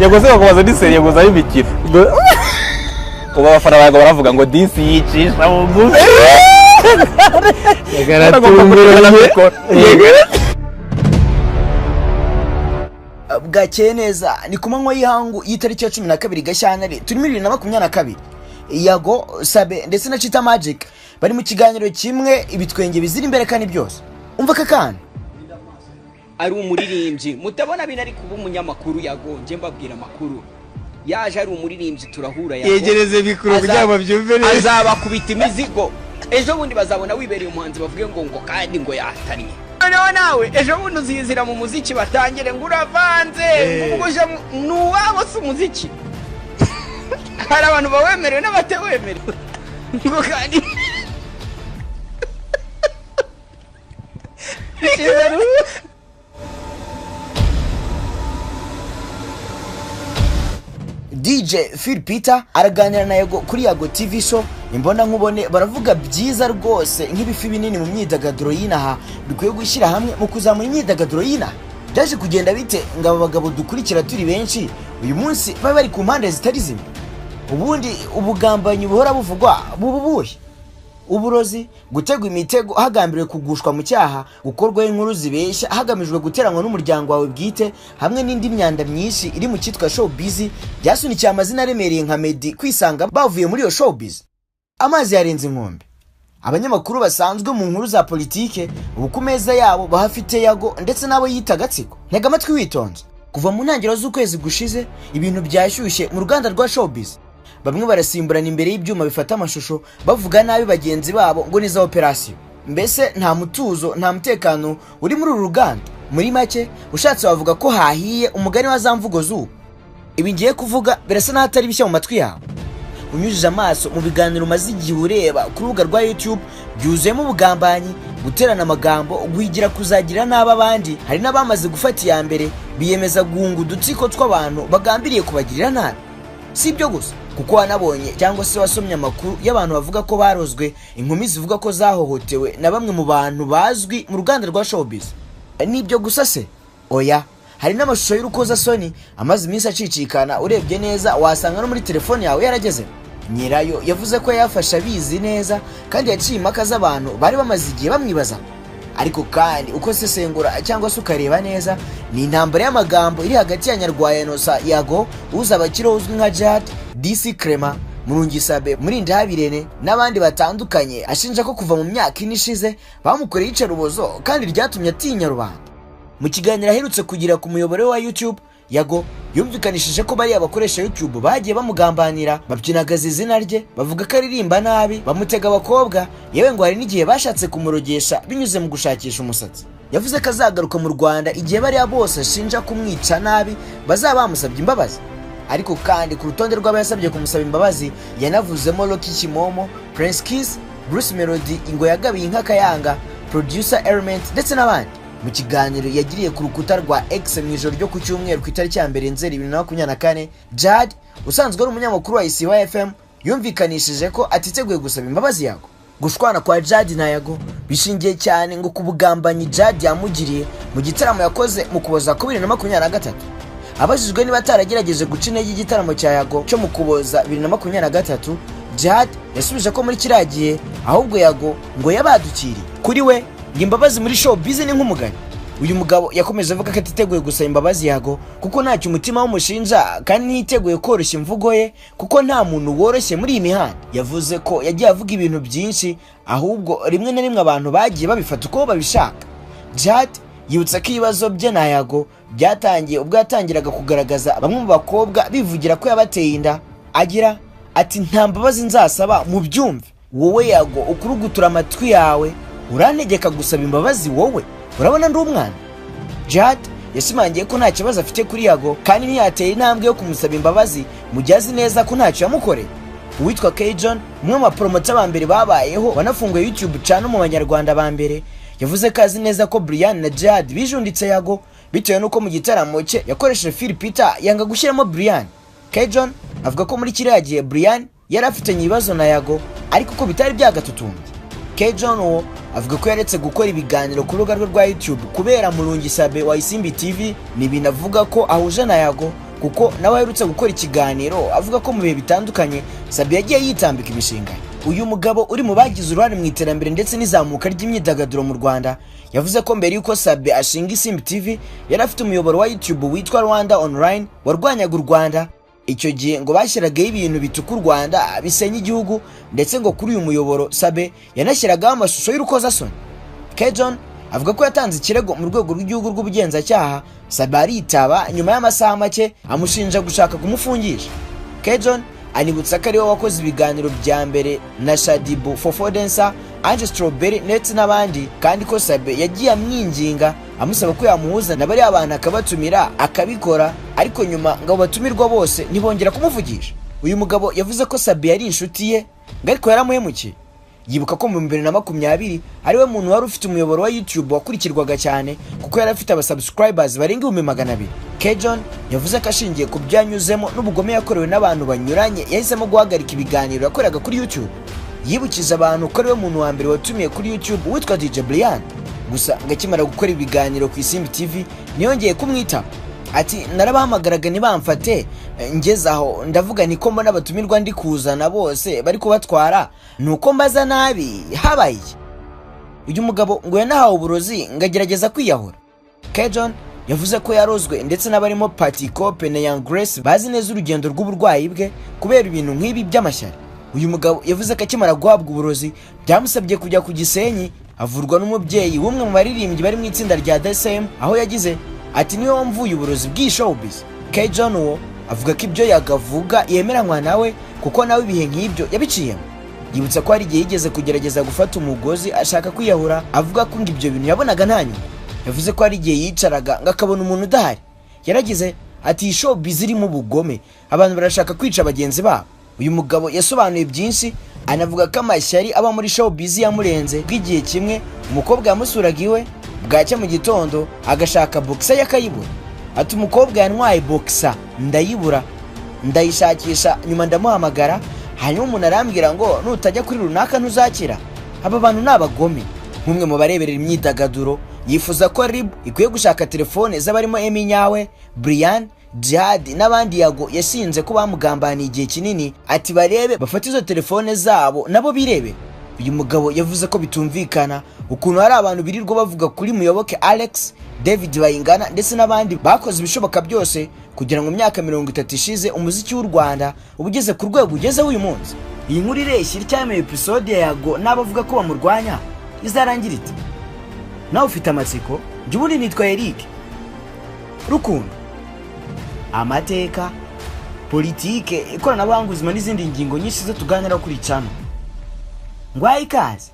Yago se bakobaza ni serie yago zayo imikino uba abafana bayago baravuga ngo disi yicisha bugufi bwakeye neza ni ku manywa y'ihangu y'itariki ya 12 Gashyantare turi 2022. Yago, Sabe ndetse na Chita Magic bari mu kiganiro kimwe, ibitwenge bizira imbere kandi byose. Umva kakana ari umuririmbyi mutabona binari kuba umunyamakuru Yago, nje mbabwira amakuru yaje ari umuririmbyi turahura Yago yegereze bikuru byabo byumve neza azaba kubita imizigo ejo bundi bazabona wibereye umuhanzi bavuge ngo kandi ngo yatanye noneho nawe ejo bundi uzizira mu muziki batangire ngo uravanze ngubuje nuwabo se umuziki hari abantu bawemerewe n'abatewemerewe ngo kandi DJ Phil Peter araganira na Yago kuri Yago TV show imbona nkubone, baravuga byiza rwose nk'ibifi binini mu myidagaduro y'inaha dukwiye gushyira hamwe mu kuzamura imyidagaduro y'inaha. Byaje kugenda bite ngo aba bagabo dukurikira turi benshi uyu munsi baba bari ku mpande zitari zimwe? Ubundi ubugambanyi buhora buvugwa bububuhe? Uburozi, gutegwa imitego hagambiriwe kugushwa mu cyaha, gukorwa inkuru zibeshya hagamijwe guteranwa n'umuryango wawe bwite, hamwe n'indi myanda myinshi iri mu cyitwa showbiz, byasunikiye amazina aremereye nka Meddy kwisanga bavuye muri iyo showbiz. Amazi yarenze inkombe. Abanyamakuru basanzwe mu nkuru za politike ubu ku meza yabo bahafite Yago ndetse nabo yita Gatsiko. Ntega amatwi witonze. Kuva mu ntangiriro z'ukwezi gushize ibintu byashyushye mu ruganda rwa showbiz. Bamwe barasimburana imbere y'ibyuma bifata amashusho bavuga nabi bagenzi babo ngo ni za operation. Mbese nta mutuzo nta mutekano uri muri uru ruganda. Muri make ushatse wavuga ko hahiye umugani wa zamvugo z'ubu. Ibi ngiye kuvuga birasa n'ahatari bishya mu matwi yawe. Unyujije amaso mu biganiro maze igihe ureba ku rubuga rwa YouTube byuzuyemo ubugambanyi, guterana amagambo, guhigira kuzagira n'aba bandi. Hari n'abamaze gufata iya mbere biyemeza guhunga udutsiko tw'abantu bagambiriye kubagirira nabi. Si ibyo gusa kuko wanabonye cyangwa se wasomye amakuru y'abantu bavuga ko barozwe, inkumi zivuga ko zahohotewe na bamwe mu bantu bazwi mu ruganda rwa showbiz. Nibyo gusa se? Oya, hari n'amashusho y'urukoza soni amaze iminsi acicikana, urebye neza wasanga no muri telefone yawe yarageze. Nyirayo yavuze ko yafasha bizi neza kandi yaciye impaka z'abantu bari bamaze igihe bamwibaza. Ariko kandi uko sesengura cyangwa se ukareba neza ni intambara y'amagambo iri hagati ya Nyarwaya Innocent Yago, uzabakiro uzwi nka Jad, DC Clement, Murungi Sabe, Murindahabirene n'abandi batandukanye, ashinja ko kuva mu myaka inishize bamukoreye icarubozo kandi ryatumye atinya rubanda. Mu kiganiro aherutse kugira ku muyoboro wa YouTube, Yago yumvikanishije ko bari abakoresha YouTube bagiye bamugambanira, babyinagaza izina rye, bavuga ko aririmba nabi, bamutega abakobwa, yewe ngo hari n'igihe bashatse kumurogesha binyuze mu gushakisha umusatsi. Yavuze ko azagaruka mu Rwanda igihe bari bose ashinja kumwica nabi bazaba bamusabye imbabazi. Ariko kandi ku rutonde rw'abayasabye kumusaba imbabazi yanavuzemo Rocky Kimomo, Prince Kiss, Bruce Melody, Ingo Yagabiye Inka Kayanga, Producer Element ndetse n'abandi. Mu kiganiro yagiriye ku rukuta rwa X mu ijoro ryo ku cyumweru ku itariki ya 2 Nzeri 2024, Jad usanzwe ari umunyamakuru wa ICY FM yumvikanishije ko atiteguye gusaba imbabazi Yago. Gushwana kwa Jad na Yago bishingiye cyane ngo kubugambanyi Jad yamugiriye mu gitaramo yakoze mu Kuboza 2023. Abajijwe niba ataragerageje guca intege igitaramo cya Yago cyo mu Kuboza 2023, Jad yasubije ko muri kiragiye ahubwo Yago ngo yabadukiriye. Kuri we imbabazi muri showbiz ni nk'umugani. Uyu mugabo yakomeje avuga ko atiteguye gusaba imbabazi Yago kuko ntacyo umutima w'umushinja kandi ntiteguye koroshya imvugo ye kuko nta muntu woroshye muri iyi mihanda. Yavuze ko yagiye avuga ibintu byinshi ahubwo rimwe na rimwe abantu bagiye babifata uko babishaka. Jad yibutsa ko ibibazo bye na Yago byatangiye ubwo yatangiraga kugaragaza bamwe mu bakobwa bivugira ko yabateye inda. Agira ati nta mbabazi nzasaba mu byumve. Wowe Yago ukurugutura amatwi yawe urantegeka gusaba imbabazi wowe urabona ndi umwana? Jad yashimangiye ko nta kibazo afite kuri Yago kandi ntiyateye intambwe yo kumusaba imbabazi mu gihe azi neza ko ntacyo yamukoreye. Uwitwa K-John, umwe mu bapromota ba mbere babayeho wanafunguye YouTube channel mu Banyarwanda ba mbere, yavuze ko azi neza ko Brian na Jad bijunditse Yago bitewe nuko mu gitaramo cye yakoresheje Phil Peter yanga gushyiramo Brian. K-John avuga ko muri kiriya gihe Brian yari afitanye ibibazo na Yago ariko ko bitari byagatutumbye. K-John avuga ko yaretse gukora ibiganiro ku rubuga rwe rwa YouTube kubera Mulungi Sabe wa Isimbi TV. Ni ibintu avuga ko ahuje na Yago kuko nawe aherutse gukora ikiganiro avuga ko mu bihe bitandukanye Sabe yagiye yitambika imishinga. Uyu mugabo uri mu bagize uruhare mu iterambere ndetse n'izamuka ry'imyidagaduro mu Rwanda yavuze ko mbere yuko Sabe ashinga Isimbi TV yari afite umuyoboro wa YouTube witwa Rwanda Online warwanyaga u Rwanda. Icyo gihe ngo bashyiragaho ibintu bituka u Rwanda bisenya igihugu, ndetse ngo kuri uyu muyoboro Sabe yanashyiragaho amashusho y'urukozasoni. Kejon avuga ko yatanze ikirego mu rwego rw'igihugu rw'ubugenzacyaha. Sabe aritaba nyuma y'amasaha make amushinja gushaka kumufungisha. Kejon anibutsa ko ariwe wakoze ibiganiro bya mbere na Shadibu Fofodensa, Ange Strawberry ndetse n'abandi, kandi ko Sabe yagiye amwinginga amusaba ko yamuhuza na bari abantu akabatumira akabikora, ariko nyuma ngo batumirwa bose ntibongera kumuvugisha. Uyu mugabo yavuze ko Sabe yari inshuti ye ngo ariko yaramuhemukiye. Yibuka ko mu 2020 ariwe muntu wari ufite umuyoboro wa YouTube wakurikirwaga cyane kuko yari afite abasubscribers barenga 200,000. Kejon yavuze ko ashingiye ku byanyuzemo n'ubugome yakorewe n'abantu banyuranye yahisemo guhagarika ibiganiro yakoraga kuri YouTube. Yibukiza abantu ko ariwe muntu wa mbere watumiye kuri YouTube witwa DJ Brian. Gusa ngakimara gukora ibiganiro ku Isimbi TV niyongeye kumwita. Ati narabahamagaraga ntibamfate, ngeze aho ndavuga niko mbona batumirwa ndi kuzana bose bari kubatwara nuko mbaza nabi habaye. Uyu mugabo ngo yanahawe uburozi ngagerageza kwiyahura. Kejon yavuze ko yarozwe ndetse n'abarimo Patty Cope na Young Grace bazi neza urugendo rw'uburwayi bwe kubera ibintu nk'ibi by'amashyari. Uyu mugabo yavuze ko akimara guhabwa uburozi byamusabye kujya ku Gisenyi avurwa n'umubyeyi w'umwe mu baririmbyi bari mu itsinda rya The Same, aho yagize ati niwe wamvuye uburozi bw'ishowbiz. Kejon wo avuga ko ibyo yagavuga yemeranywa nawe kuko nawe ibihe nk'ibyo yabiciyemo. Yibutsa ko hari igihe yigeze kugerageza gufata umugozi ashaka kwiyahura, avuga ko ngo ibyo bintu yabonaga nta nyuma. Yavuze ko hari igihe yicaraga ngo akabona umuntu udahari. Yaragize ati showbiz irimo ubugome, abantu barashaka kwica bagenzi babo. Uyu mugabo yasobanuye byinshi, anavuga ko amashyari aba muri showbiz yamurenze bw'igihe kimwe umukobwa yamusuraga iwe bwacya mu gitondo agashaka boxer yakayibura. Ati umukobwa yantwaye boxer ndayibura ndayishakisha nyuma ndamuhamagara, hanyuma umuntu arambwira ngo nutajya kuri runaka ntuzakira. Aba bantu nabagome. Nk'umwe mu bareberera imyidagaduro yifuza ko RIB ikwiye gushaka telefone z'abarimo Emi Nyawe, Brian, Jihad n'abandi Yago yashinze ko bamugambaniye igihe kinini. Ati barebe bafata izo telefone zabo nabo birebe. Uyu mugabo yavuze ko bitumvikana ukuntu hari abantu birirwa bavuga kuri Muyoboke Alex, David Bayingana ndetse n'abandi bakoze ibishoboka byose kugira ngo myaka 30 ishize umuziki w'u Rwanda ubugeze ku rwego ugeze uyu munsi. Iyi nkuru ireshya cyane episode ya Yago n'abavuga ko bamurwanya izarangira ite? Nawe ufite amatsiko? Jubuni nitwa Eric. Rukundo, amateka, politike, ikoranabuhanga, ubuzima n'izindi ngingo nyinshi zo tuganira kuri channel. Ngwaye ikaze.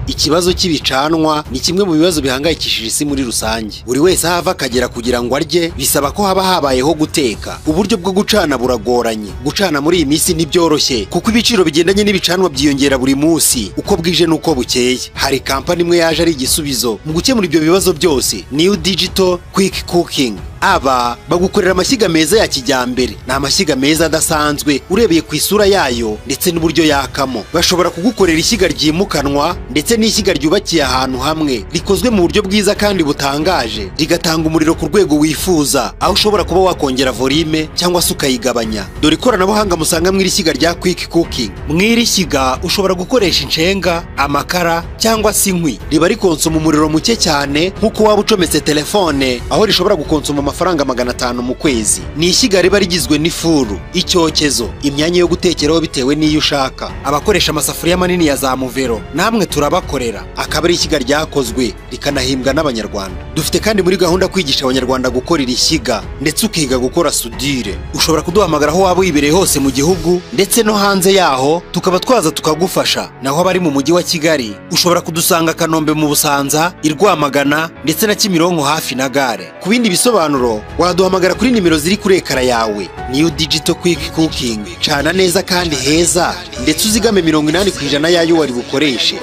Ikibazo cy'ibicanwa ni kimwe mu bibazo bihangayikishije isi muri rusange. Buri wese ahava akagera kugira ngo arye bisaba ko haba habayeho guteka. Uburyo bwo gucana buragoranye. Gucana muri iyi minsi ntibyoroshye kuko ibiciro bigendanye n'ibicanwa byiyongera buri munsi uko bwije nuko bukeye. Hari kampani imwe yaje ari igisubizo mu gukemura ibyo bibazo byose, New Digital Quick Cooking. Aba bagukorera amashyiga meza ya kijyambere. Ni amashyiga meza adasanzwe urebeye ku isura yayo ndetse n'uburyo yakamo. Bashobora kugukorera ishyiga ryimukanwa ndetse n'ishyiga ryubakiye ahantu hamwe, rikozwe mu buryo bwiza kandi butangaje, rigatanga umuriro ku rwego wifuza, aho ushobora kuba wakongera volume cyangwa se ukayigabanya. Dore ikoranabuhanga musanga mw'iri shyiga rya Quick Cooking. Mw'iri shyiga ushobora gukoresha inshenga, amakara cyangwa se inkwi. Riba rikonsoma umuriro muke cyane nk'uko waba ucometse telefone, aho rishobora gukonsoma amafaranga 500 mu kwezi. Ni ishyiga riba rigizwe n'ifuru, icyokezo, imyanya yo gutekeraho bitewe n'iyo ushaka. Abakoresha amasafuriya manini ya za muvero namwe turabakorera. Akaba ari ishyiga ryakozwe rikanahimbwa n'Abanyarwanda. Dufite kandi muri gahunda kwigisha Abanyarwanda gukora iri shyiga ndetse ukiga gukora sudire. Ushobora kuduhamagara aho waba wibereye hose mu gihugu ndetse no hanze yaho, tukaba twaza tukagufasha. Naho abari mu mujyi wa Kigali ushobora kudusanga Kanombe mu Busanza, i Rwamagana ndetse na Kimironko hafi na gare. Ku bindi bisobanuro waduhamagara kuri nimero ziri kuri ekara yawe. New Digital Quick Cooking, cana neza kandi heza ndetse uzigame 80% yayo wari bukoreshe.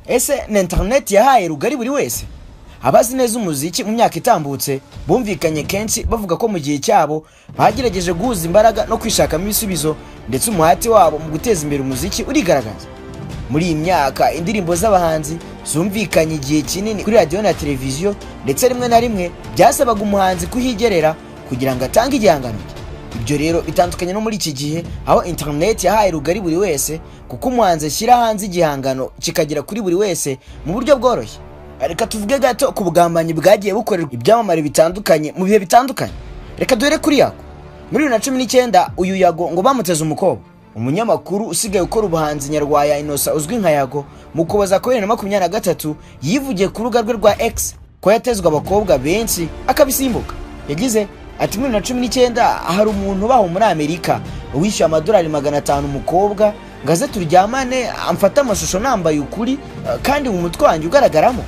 Ese na internet yahaye rugari buri wese? abazi neza umuziki mu myaka itambutse bumvikanye kenshi bavuga ko mu gihe cyabo bagerageje guhuza imbaraga no kwishakamo ibisubizo, ndetse umuhati wabo mu guteza imbere umuziki urigaragaza. Muri iyi myaka indirimbo z'abahanzi zumvikanye igihe kinini kuri radio na televiziyo, ndetse rimwe na rimwe byasabaga umuhanzi kuhigerera kugira ngo atange igihangano cye. Ibyo rero bitandukanye no muri iki gihe aho internet yahaye rugari buri wese, kuko umuhanzi ashyira hanze igihangano kikagera kuri buri wese mu buryo bworoshye. Reka tuvuge gato ku bugambanyi bwagiye bukorerwa ibyamamare bitandukanye mu bihe bitandukanye. Reka duhere kuri Yago. Muri 2019 uyu Yago ngo bamuteze umukobwa. Umunyamakuru usigaye ukora ubuhanzi nyarwaya Innocent uzwi nka Yago mu Kuboza 2023 yivugiye ku rubuga rwe rwa X ko yatezwe abakobwa benshi akabisimbuka. Yagize ati muri 2019 hari umuntu baho muri Amerika wishyuye amadolari 500 umukobwa ngaze turyamane amfata amashusho nambaye ukuri kandi mu mutwe wanjye ugaragaramo.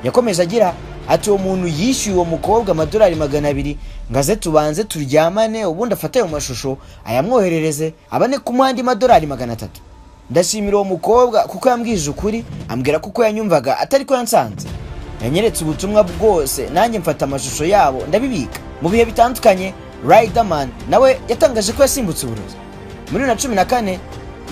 Yakomeje agira ati uwo muntu yishyuye uwo mukobwa amadolari 200 ngaze tubanze turyamane ubundi afata ayo mashusho ayamwoherereze abane kumuha andi madolari 300. Ndashimira uwo mukobwa kuko yambwije ukuri, ambwira kuko yanyumvaga atari ko yansanze. Yanyeretse ubutumwa bwose nanjye mfata amashusho yabo ndabibika. Mu bihe bitandukanye Riderman nawe yatangaje ko yasimbutse uburozi. Muri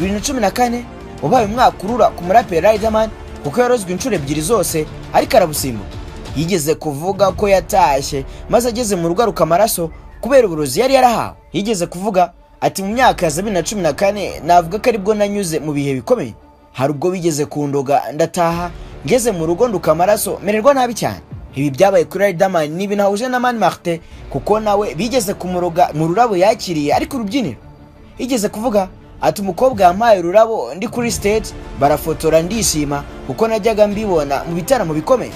2014 wabaye umwaka urura ku muraperi Riderman kuko yarozwe inshuro ebyiri zose ariko arabusimbuka. Yigeze kuvuga ko yatashye maze ageze mu rugo aruka amaraso kubera uburozi yari yarahawe. Yigeze kuvuga ati mu myaka ya 2014 navuga ko aribwo nanyuze mu bihe bikomeye. Hari ubwo bigeze kundoga ndataha ngeze mu rugo nduka amaraso mererwa nabi cyane. Ibi byabaye kuri Riderman nibi nahuje na Mani Martin kuko nawe bigeze kumuroga mu rurabo yakiriye ariko urubyiniro. Yigeze kuvuga ati umukobwa yampaye ururabo ndi kuri stage barafotora ndishima kuko najyaga mbibona mu bitaramo bikomeye.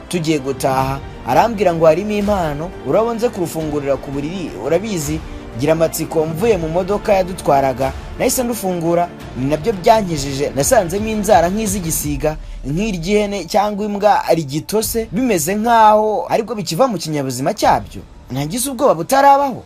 Tugiye gutaha arambwira ngo harimo impano urabonze kurufungurira ku buriri urabizi gira amatsiko mvuye mu modoka yadutwaraga nahise ndufungura ni nabyo byankijije nasanzemo inzara nk'izigisiga nk'iryihene cyangwa imbwa ari gitose bimeze nkaho aribwo bikiva mu kinyabuzima cyabyo. Ntagize ubwoba butarabaho.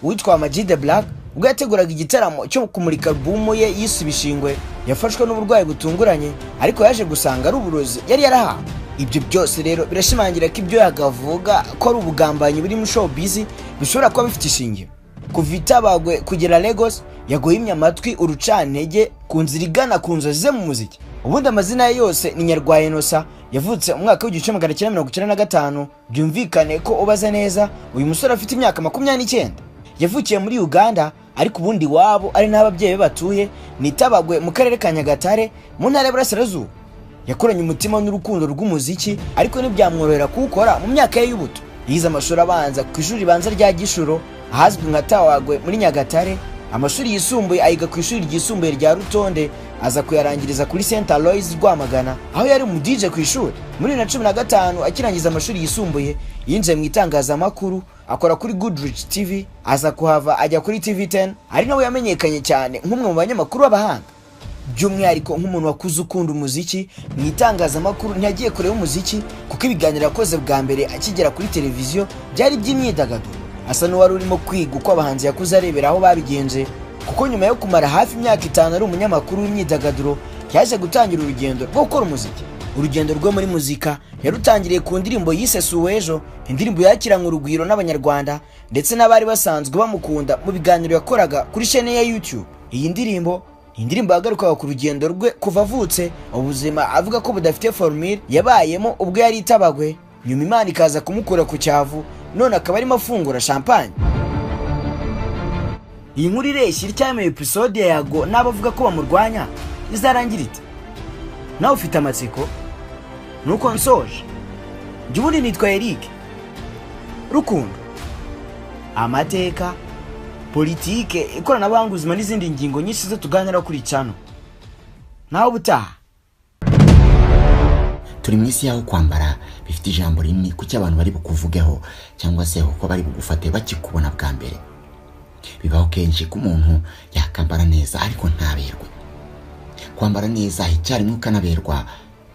Witwa Amag the Black ubwo yateguraga igitaramo cyo kumurika album ye yisubishingwe yafashwe n'uburwayi butunguranye ariko yaje gusanga ari uburozi yari yarahawe. Ibyo byose rero birashimangira ko ibyo yagavuga ko ari ubugambanyi buri mu showbiz bishobora kuba bifite ishingiro. Kuva itabagwe kugera Lagos yagoyimye amatwi urucantege ku nzira igana ku nzozi ze mu muziki. Ubundi amazina ye yose ni Nyarwaya Innocent, yavutse mu mwaka w'1995. Byumvikane ko ubaza neza uyu musore afite imyaka 29. Yavukiye muri Uganda ariko ubundi wabo ari n'ababyeyi batuye nitabagwe mu karere ka Nyagatare mu ntara y'Iburasirazuba. Yakoranye umutima n'urukundo rw'umuziki ariko ntibyamworohera kuwukora mu myaka ye y'ubuto. Yize amashuri abanza ku ishuri banza rya Gishuro ahazwi nka Tawagwe muri Nyagatare. Amashuri yisumbuye ayiga ku ishuri ryisumbuye rya Rutonde aza kuyarangiriza kuri St. Aloys Rwamagana aho yari mu DJ ku ishuri. Muri 2015 akirangiza amashuri yisumbuye yinjiye mu itangazamakuru akora kuri Goodrich TV aza kuhava ajya kuri TV10 ari nawe yamenyekanye cyane nk'umwe mu banyamakuru b'abahanga. By'umwihariko nk'umuntu wakuze ukunda umuziki mu itangazamakuru ntiyagiye kureba umuziki kuko ibiganiro yakoze bwa mbere akigera kuri televiziyo byari by'imyidagaduro. Asa n'uwari urimo kwiga uko abahanzi yakuze arebera aho babigenje kuko nyuma yo kumara hafi imyaka 5 ari umunyamakuru w'imyidagaduro yaje gutangira urugendo rwo gukora umuziki. Urugendo rwo muri muzika yarutangiriye ku ndirimbo yise Suwejo, indirimbo yakiranywe urugwiro n'abanyarwanda ndetse n'abari basanzwe bamukunda mu biganiro yakoraga kuri chaîne ya YouTube. Iyi ndirimbo yagarukaga ku rugendo rwe kuva avutse, ubuzima avuga ko budafite formule yabayemo ubwo yari itabagwe, nyuma Imana ikaza kumukura ku cyavu none akaba arimo afungura champagne. Iyi nkuru ireshya cyane episode ya Yago n'abavuga ko bamurwanya izarangira ite? Nawe ufite amatsiko? Nuko nsoje. Jyubundi nitwa Eric. Rukundo, amateka, politike, ikoranabuhanga, ubuzima n'izindi ngingo nyinshi zo tuganira kuri channel. Nawe butaha. Turi mu isi yaho kwambara bifite ijambo rinini kuki abantu bari bukuvugeho cyangwa se uko bari bugufate bakikubona bwa mbere. Bibaho kenshi ko umuntu yakambara neza ariko ntaberwe. Kwambara neza icyarimwe ukanaberwa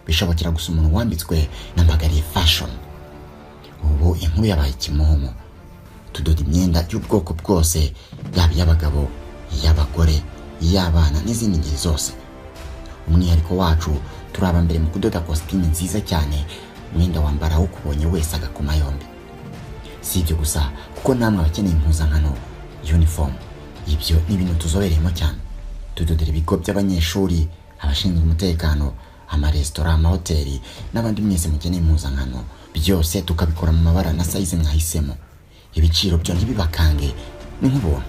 bishobokera gusa umuntu wambitswe n'amagari fashion. Ubu inkuru yabaye kimomo. Tudoda imyenda y'ubwoko bwose, yaba y'abagabo, y'abagore, y'abana n'izindi ngeri zose. Umwihariko wacu turaba mbere mu kudoda costume nziza cyane umwenda wambara ukubonye wese agakoma yombi. Si ibyo gusa kuko namwe abakeneye impuzankano uniform, ibyo ni ibintu tuzobereyemo cyane. Tudodera ibigo by'abanyeshuri, abashinzwe umutekano, amaresitora, amahoteli n'abandi mwese mukeneye impuzankano, byose tukabikora mu mabara na size mwahisemo. Ibiciro byo ntibibakange ni nk'ubuntu.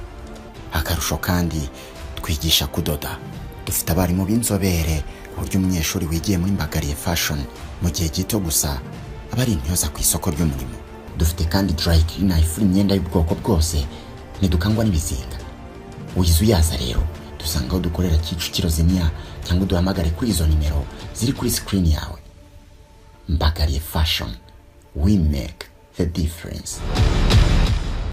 Akarusho kandi twigisha kudoda. Dufite abarimu b'inzobere ku buryo umunyeshuri wigiye muri Mbagariye Fashion mu gihe gito gusa aba ari intyoza ku isoko ry'umurimo. Dufite kandi dry cleaner ifura imyenda y'ubwoko bwose, ntidukangwa n'ibizinga. Uyize uyaza rero dusanga aho dukorera Kicukiro Zenia, cyangwa duhamagare kuri izo nimero ziri kuri screen yawe. Mbagariye Fashion, we make the difference.